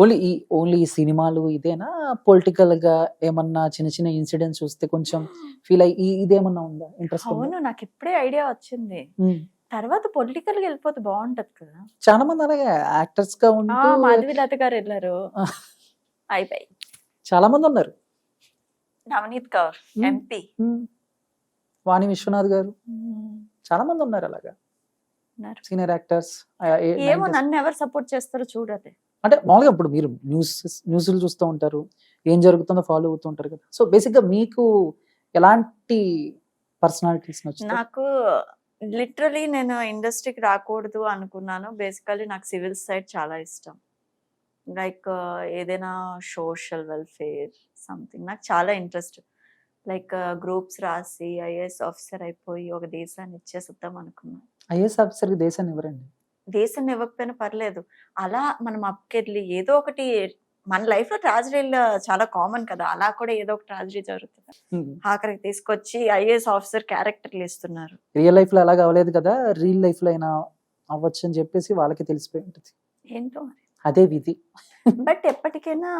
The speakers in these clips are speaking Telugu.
ఓన్లీ ఈ సినిమాలు ఇదేనా? పొలిటికల్ గా ఏమన్నా చిన్న చిన్న ఇన్సిడెంట్స్ చూస్తే కొంచెం ఫీల్ అయ్యి ఇదేమన్నా ఉందా ఇంట్రెస్ట్? అవును, నాకు ఇప్పుడే ఐడియా వచ్చింది. తర్వాత పొలిటికల్ గా వెళ్ళిపోతే బాగుంటది కదా. చాలా మంది అలాగే యాక్టర్స్ గా ఉంటూ మాధవీలత గారు వెళ్ళారు, అయిపోయి. చాలా మంది ఉన్నారు. నవనీత్ కౌర్ ఎంపీ, వాణి విశ్వనాథ్ గారు, చాలా మంది ఉన్నారు అలాగా సీనియర్ యాక్టర్స్. ఏమో నన్ను ఎవరు సపోర్ట్ చేస్తారో చూడదే. అంటే మామూలుగా ఇప్పుడు మీరు న్యూస్లు చూస్తూ ఉంటారు, ఏం జరుగుతుందో ఫాలో అవుతూ ఉంటారు కదా. సో బేసిక్ గా మీకు ఎలాంటి పర్సనాలిటీస్ నచ్చుతాయి? నాకు లిటరలీ నేను ఇండస్ట్రీకి రాకూడదు అనుకున్నాను. బేసికలీ నాకు సివిల్ సైడ్ చాలా ఇష్టం. లైక్ ఏదైనా సోషల్ వెల్ఫేర్ సంథింగ్ నాకు చాలా ఇంట్రెస్ట్. లైక్ గ్రూప్స్ రాసి ఐఏఎస్ ఆఫీసర్ అయిపోయి ఒక దేశాన్ని ఇచ్చేద్దాం అనుకున్నాను. ఐఏఎస్ ఆఫీసర్ కి దేశాన్ని ఎవరండి? దేశాన్ని ఇవ్వకపోయినా పర్లేదు, అలా మనం అప్కెళ్ళి ఏదో ఒకటి మన లైఫ్ లో ట్రాజడీలు చాలా కామన్ కదా, అలా కూడా ఏదో ఒక ట్రాజడీ జరుగుతుంది. ఆఖరికి తీసుకొచ్చి ఐఏఎస్ ఆఫీసర్ క్యారెక్టర్లు ఇస్తున్నారు. రియల్ లైఫ్ లో అలాగ అవ్వలేదు కదా, రియల్ లైఫ్ లో అయినా అవ్వచ్చు అని చెప్పేసి వాళ్ళకి తెలిసిపోయి ఉంటుంది. ఏంటో అదే విధి. బట్ ఎప్పటికైనా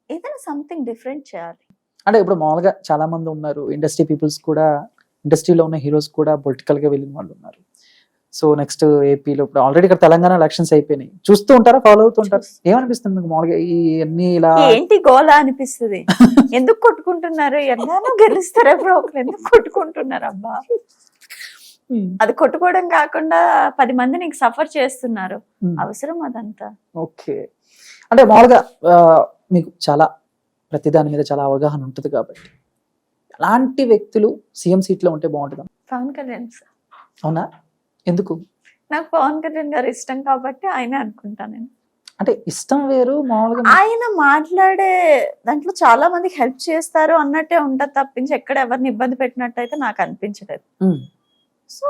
ఏదైనా సంథింగ్ డిఫరెంట్ చేయాలి. అంటే ఇప్పుడు మామూలుగా చాలా మంది ఉన్నారు ఇండస్ట్రీ పీపుల్స్ కూడా, ఇండస్ట్రీలో ఉన్న హీరోస్ కూడా పొలిటికల్ గా వెళ్ళిన వాళ్ళు ఉన్నారు. సో నెక్స్ట్ ఏపీలో ఇప్పుడు ఆల్రెడీ ఇక్కడ తెలంగాణ ఎలక్షన్స్ అయిపోయినాయి, చూస్తూ ఉంటారా, ఫాలో అవుతూ ఉంటారు? ఏమనిపిస్తుంది మీకు మామూలుగా ఈ అన్ని ఇలా? ఏంటి గోలా అనిపిస్తుంది. ఎందుకు కొట్టుకుంటున్నారు? ఎలానో గెలుస్తారు, ఎప్పుడు ఒకరు ఎందుకు కొట్టుకుంటున్నారు? అబ్బా, అది కొట్టుకోవడం కాకుండా 10 మంది నీకు సఫర్ చేస్తున్నారు, అవసరం అదంతా? ఓకే, అంటే మామూలుగా మీకు చాలా ప్రతిదాని మీద చాలా అవగాహన ఉంటుంది కాబట్టి ఎలాంటి వ్యక్తులు సీఎం సీట్ లో ఉంటే బాగుంటుంది? పవన్ కళ్యాణ్ సార్. అవునా? ఎందుకు? నాకు పవన్ కళ్యాణ్ గారు ఇష్టం కాబట్టి ఆయన అనుకుంటా నేను. అంటే ఇష్టం వేరు, మామూలుగా ఆయన మాట్లాడే దాంట్లో చాలా మందికి హెల్ప్ చేస్తారు అన్నట్టే ఉంటుంది తప్పించి ఎక్కడ ఎవరిని ఇబ్బంది పెట్టినట్టు అయితే నాకు అనిపించలేదు. సో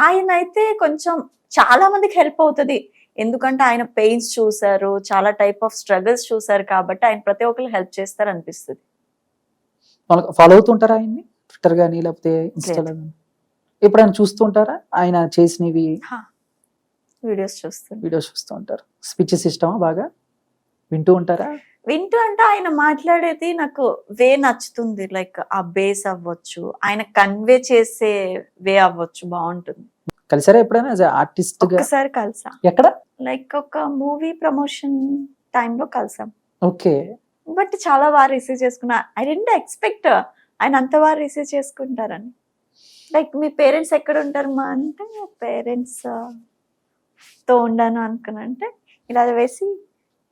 ఆయన అయితే కొంచెం చాలా మందికి హెల్ప్ అవుతుంది, ఎందుకంటే ఆయన పెయిన్స్ చూసారు, చాలా టైప్ ఆఫ్ స్ట్రగుల్స్ చూసారు కాబట్టి ఆయన ప్రతి ఒక్కరు హెల్ప్ చేస్తారు అనిపిస్తుంది. ఫాలో అవుతుంటారా ఆయన్ని ట్విట్టర్ గానీ లేకపోతే ఇన్స్టాలో గానీ? ఎప్పుడైనా చూస్తూ ఉంటారా ఆయన చేసినవి? వీడియోస్ చూస్తూ ఉంటారు. స్పీచెస్ ఇష్టమా? బాగా వింటూ ఉంటారా? వింటూ అంటే ఆయన మాట్లాడేది నాకు వే నచ్చుతుంది. లైక్ ఆ బేస్ అవ్వచ్చు, ఆయన కన్వే చేసే వే అవ్వచ్చు, బాగుంటుంది. కలిసారా ఎప్పుడైనా ఆర్టిస్ట్ గా? ఒకసారి కలిసా. ఎక్కడ? లైక్ ఒక మూవీ ప్రమోషన్ టైంలో కలిసాం. ఓకే. బట్ చాలా బాగా రిసీవ్ చేసుకున్నా. ఐ డెంట్ ఎక్స్పెక్ట్ ఆయన అంత బాగా రిసీవ్ చేసుకుంటారని. లైక్ మీ పేరెంట్స్ ఎక్కడ ఉంటారు మా అంటే, పేరెంట్స్ తో ఉండాను అనుకున్నా అంటే ఇలా వేసి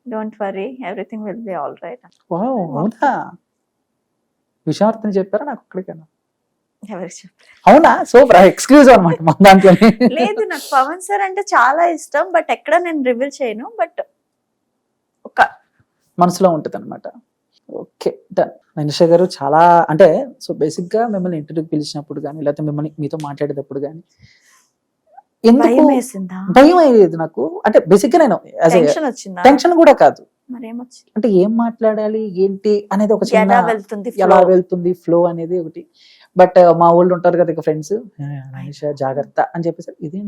don't worry everything will be all right. అవునా? విషయార్థం చెప్పారా నాకు ఒక్కడికైనా? ఎవరికి చెప్పలేదు. అవునా? సూపర్, ఎక్స్క్లూజివ్ అన్నమాట మన దాంట్లో. లేదు, నాకు పవన్ సార్ అంటే చాలా ఇష్టం, బట్ ఎక్కడ నేను రివీల్ చేయను, బట్ ఒక మనసులో ఉంటుంది అనమాట. Okay, done. నైనిషా గారు, చాలా అంటే సో బేసిక్ గా మిమ్మల్ని ఇంటర్వ్యూకి పిలిచినప్పుడు కానీ లేకపోతే మిమ్మల్ని మీతో మాట్లాడేటప్పుడు కానీ ఎందుకు భయం అయ్యేది నాకు? అంటే బేసిక్ గా నేను టెన్షన్ కూడా కాదు, అంటే ఏం మాట్లాడాలి ఏంటి అనేది ఒక చిన్న ఎలా వెళ్తుంది ఫ్లో అనేది ఒకటి. బట్ మా వాళ్ళు ఉంటారు కదా ఇక ఫ్రెండ్స్, నైనిషా జాగ్రత్త అని చెప్పేసి ఇది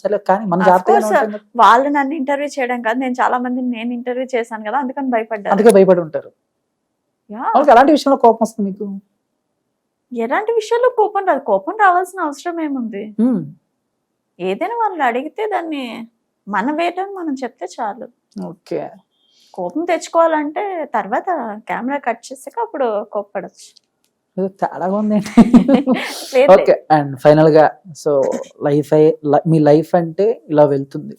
సరే, కానీ మన జాగ్రత్త. వాళ్ళు నన్ను ఇంటర్వ్యూ చేయడం కాదు, నేను చాలా మందిని నేను ఇంటర్వ్యూ చేశాను కదా, అందుకని భయపడ్డా. అందుకే భయపడి ఉంటారు. అలాంటి విషయంలో కోపం వస్తుంది మీకు? ఎలాంటి విషయాల్లో కోపం రాదు, కోపం రావాల్సిన అవసరం ఏముంది? ఏదైనా వాళ్ళు అడిగితే దాన్ని మన వేయడం మనం చెప్తే చాలు. ఓకే, కోపం తెచ్చుకోవాలంటే తర్వాత కెమెరా కట్ చేసాక అప్పుడు కోప్పడచ్చు. తేడాగా ఉంది. ఓకే, అండ్ ఫైనల్ గా సో మీ లైఫ్ అంటే ఇలా వెళ్తుంది,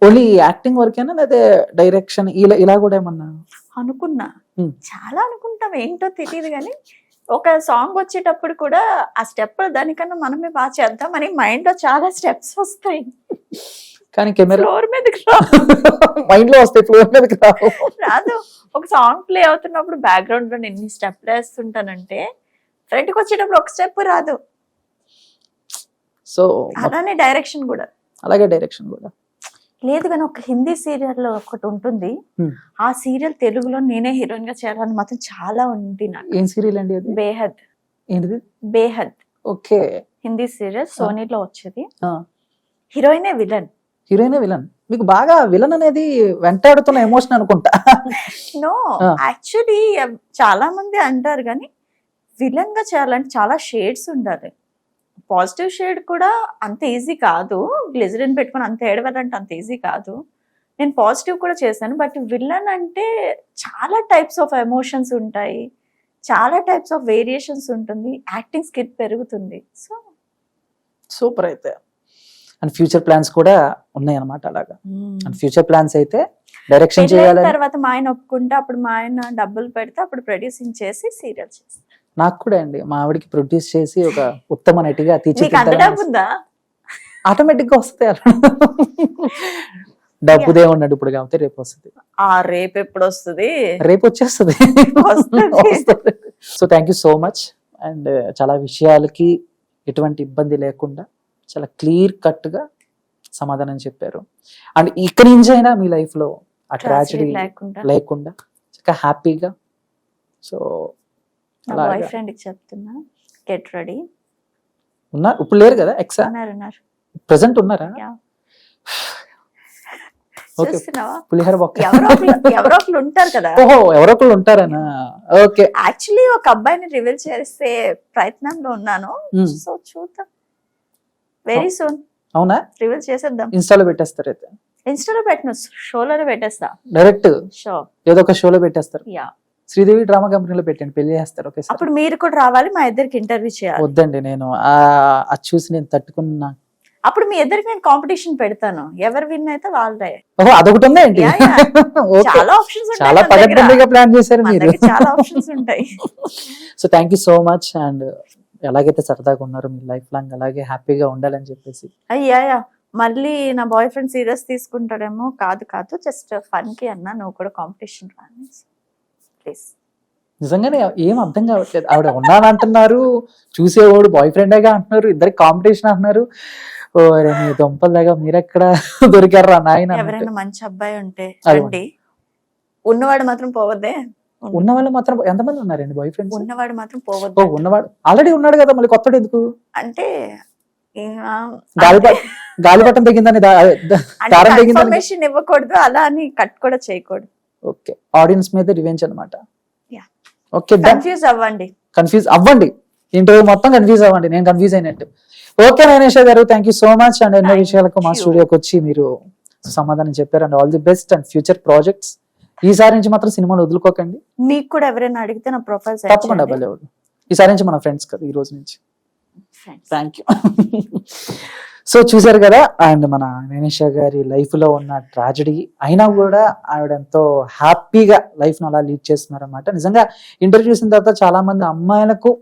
ఓన్లీ యాక్టింగ్ వరకేనా లేదా డైరెక్షన్ ఇలా కూడా ఏమన్నా అనుకున్నా? చాలా అనుకుంటాం, ఏంటో తెలియదు కానీ ఒక సాంగ్ వచ్చేటప్పుడు కూడా ఆ స్టెప్ దానికన్నా మనమే బాగా చేద్దాం అని మైండ్ లో చాలా స్టెప్స్ వస్తాయి, కానీ కెమెరా ఫ్లోర్ మీదకి మైండ్ లో వస్తాయి, ఫ్లోర్ మీదకి రాదు. ఒక సాంగ్ ప్లే అవుతున్నప్పుడు బ్యాక్గ్రౌండ్ లో ఎన్ని స్టెప్లు వేస్తుంటానంటే ఫ్రంట్కి వచ్చేటప్పుడు ఒక స్టెప్ రాదు. సో అలానే డైరెక్షన్ కూడా. అలాగే డైరెక్షన్ కూడా లేదు కానీ ఒక హిందీ సీరియల్ ఒకటి ఉంటుంది, ఆ సీరియల్ తెలుగులో నేనే హీరోయిన్ గా చేయాలని మాత్రం చాలా ఉంది నాకు. ఏం సీరియల్ అండి అది? బేహద్. ఏంటిది? బేహద్. ఓకే, హిందీ సీరియల్, సోనీలో వచ్చేది. హీరోయినే విలన్. హీరోయిన్ విలన్, మీకు బాగా విలన్ అనేది వెంటాడుతున్న ఎమోషన్ అనుకుంటా. నో, యాక్చువల్లీ చాలా మంది అంటారు కానీ విలన్ గా చేయాలంటే చాలా షేడ్స్ ఉండాలి. పాజిటివ్ షేడ్ కూడా అంత ఈజీ కాదు, గ్లిజరిన్ పెట్టుకుని అంత ఏడవాలంటే అంత ఈజీ కాదు. నేను పాజిటివ్ కూడా చేశాను, బట్ విలన్ అంటే చాలా టైప్స్ ఆఫ్ ఎమోషన్స్ ఉంటాయి, చాలా టైప్స్ ఆఫ్ వేరియేషన్స్ ఉంటుంది, యాక్టింగ్ స్కిల్ పెరుగుతుంది. So super. అయితే అండ్ ఫ్యూచర్ ప్లాన్స్ కూడా ఉన్నాయి అన్నమాట అలాగా. అండ్ ఫ్యూచర్ ప్లాన్స్ అయితే డైరెక్షన్ చేయాలి. తర్వాత మా ఆయన ఒప్పుకుంటే అప్పుడు మా ఆయన డబ్బులు పెడితే అప్పుడు ప్రొడ్యూసింగ్ చేసి సీరియల్ చేస్తాను. నాకు కూడా అండి మా ఆవిడకి ప్రొడ్యూస్ చేసి ఒక ఉత్తమ నటిగా తీర్చిదిద్దాలి. ఆటోమేటిక్ గా వస్తాయి అలా. డబ్బుదే ఉన్నాడు ఇప్పుడు కాబట్టి రేపు వస్తుంది. రేపు ఎప్పుడు వస్తుంది? రేపు వచ్చేస్తుంది. So thank you so much. And చాలా విషయాలకి ఎటువంటి ఇబ్బంది లేకుండా చాలా క్లియర్ కట్ గా సమాధానం చెప్పారు. అండ్ ఇక్కడి నుంచి అయినా మీ లైఫ్ లో ఆ ట్రాజడీ లేకుండా చక్కగా హ్యాపీగా. సో బాయ్ ఫ్రెండ్ కి చెప్తున్నా, గెట్ రెడీ. ఉన్నారు ఇప్పుడు లేరు కదా? ప్రెసెంట్ ఉన్నారా? పులిహోర ఎవరో ఒకరు ఉంటారు కదా. ఓహో, ఎవరో ఒకరు ఉంటారనా? ఓకే. యాక్చువల్లీ ఒక అబ్బాయిని రివీల్ చేసే ప్రయత్నంలో ఉన్నాను. సో చూద్దాం, వెరీ సూన్. అవునా? రివీల్ చేసేద్దాం. ఇన్స్టాలో పెట్టేస్తారు అయితే? ఇన్స్టాలో పెట్టను, షోలో పెట్టేస్తా. డైరెక్ట్ షో ఏదో ఒక షోలో పెట్టేస్తారు. యా, శ్రీదేవి డ్రామా కంపెనీలో పెట్టండి, పెళ్లి చేస్తారు. ఓకే, అప్పుడు మీరు కూడా రావాలి, మా ఇద్దరికి ఇంటర్వ్యూ చేయాలి. వద్దండి, నేను అది చూసి నేను తట్టుకున్నా. అప్పుడు మీ ఇద్దరికి నేను కాంపిటీషన్ పెడతాను, ఎవరు విన్ అయితే వాళ్ళే. ఓహో, అదొకటి ఉందా ఏంటి? చాలా ఆప్షన్స్ ఉంటాయి, చాలా పగడ్బందీగా ప్లాన్ చేశారు మీరు. చాలా ఆప్షన్స్ ఉంటాయి. So thank you so much. And ఎలాగైతే సరదాగా ఉన్నారు మీ లైఫ్ లాంగ్ అలాగే హ్యాపీగా ఉండాలని చెప్పేసి. అయ్యా, మళ్ళీ నా బాయ్ ఫ్రెండ్ సీరియస్ తీసుకుంటాడేమో. కాదు, జస్ట్ ఫన్ కి అన్నా, నువ్వు కూడా కాంపిటీషన్ రాని ప్లీజ్. నిజంగానే ఏం అర్థం కావట్లేదు. ఆవిడ ఉన్నానంటున్నారు, చూసేవాడు బాయ్ ఫ్రెండేగా అంటున్నారు, ఇద్దరికి కాంపిటీషన్ అంటున్నారు. మీ దొంపల్లాగా మీరెక్కడ దొరికారా నాయన? ఎవరైనా మంచి అబ్బాయి ఉంటే రండి, ఉన్నవాడు మాత్రం పోవద్దే. ఉన్నవాళ్ళు మాత్రం ఎంతమంది ఉన్నారండి బాయ్ ఫ్రెండ్స్? ఉన్నవాడు మాత్రం పోవద్దు. ఉన్నవాడు ఆల్రెడీ ఉన్నాడు కదా, మళ్ళీ కొత్తడు ఎందుకు? అంటే గాలిపటం తగ్గిందని ఇన్ఫర్మేషన్ ఇవ్వకూడదు, అలా అని కట్ కూడా చేయకూడదు. ఓకే, ఆడియన్స్ మీద రివెంజ్ అన్నమాట. ఓకే, కన్ఫ్యూజ్ అవ్వండి, ఇంటర్వ్యూ మొత్తం కన్ఫ్యూజ్ అవ్వండి, నేను కన్ఫ్యూజ్ అయినట్టు. ఓకే నైనేష గారు, thank you so much. And ఎన్నో విషయాలకు మా స్టూడియోకి వచ్చి మీరు సమాధానం చెప్పారు. And all the best and future projects. ఈసారి నుంచి మాత్రం సినిమాను వదులుకోకండి. మీకు కూడా ఎవరైనా అడిగితే నా ప్రొఫైల్ తప్పకుండా ఈసారి నుంచి మన ఫ్రెండ్స్ కదా, ఈ రోజు నుంచి. Thank you. సో చూసారు కదా, అండ్ మన నైనేష గారి లైఫ్ లో ఉన్న ట్రాజడీ అయినా కూడా ఆవిడ ఎంతో హ్యాపీగా లైఫ్ ను అలా లీడ్ చేస్తున్నారు అనమాట. నిజంగా ఇంటర్వ్యూ చేసిన తర్వాత చాలా మంది అమ్మాయిలకు